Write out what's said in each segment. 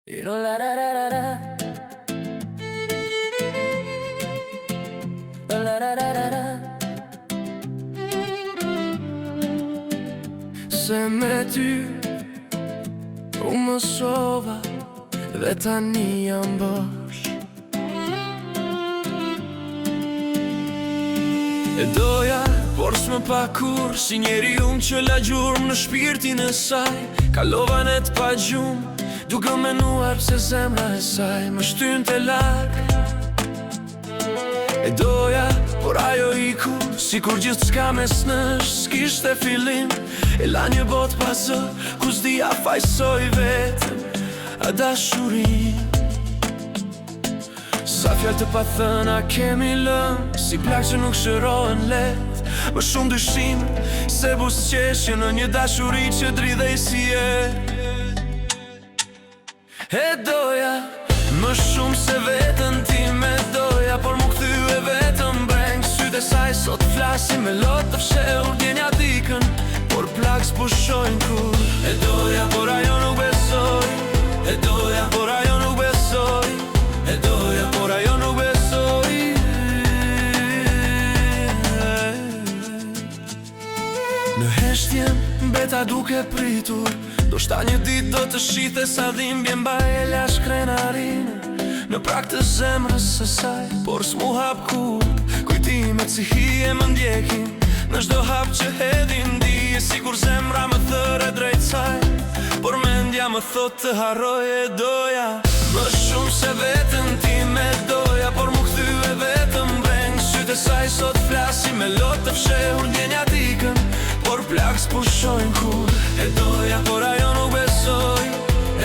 Se me ty u mësova dhe tani jam bosh. E doja, por s'më pa kur, si njeri që la gjurëm në shpirtin e saj. Kalova net pa gjumë, duke menuar pse zemra e saj më shtyn të larg. E doja, por ajo iku, si kur gjithë s'ka mes nësh, s'kishte fillim. E la një bot pasë, ku s'dia fajsoj vetëm a dashurin. Sa fjallë të pathëna kemi lënë, si plak që nuk shërohen let. Më shumë dyshim se busqeshje në një dashuri që dridhej si e doja, më shumë se vetën ti me doja, por mu kthye vetëm breng. Sytë e saj sot flasin me lot të fshehur djenja dikën, por plak s'pushojnë kur. E doja, por ajo nuk besoj. E doja, por ajo nuk besoj. E doja, por ajo nuk besoj. Në heshtjen beta duke pritur, do shta një dit do të shite sa dhimbje mbaj e lash krenarinë në prak të zemrës së saj. Por s'mu hap kur, kujtimet si hije më ndjekin në çdo hap që hedhin dije, si kur zemra më thëre drejt saj, por mendja më thot të harroj. E doja, më shumë se vetën ti me doja, por mu kthye vetëm breng. Sytë e saj sot flasin me lot të fshehur djenja dikën, por plak s'pushojnë kur. E doja, por ajo nuk besoj.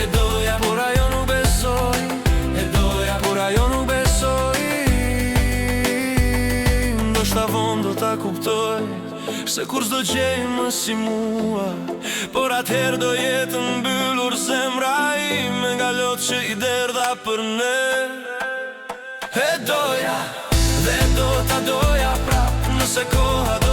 E doja, por ajo nuk besoj. E doja, por ajo nuk besoj. Ndoshta vonë do ta kuptoj, se kur s'do gjej më si mua, por atëherë do jetë mbyllur zemra ime nga lot që i derdha për ne. E doja, dhe do ta doja prap nëse koha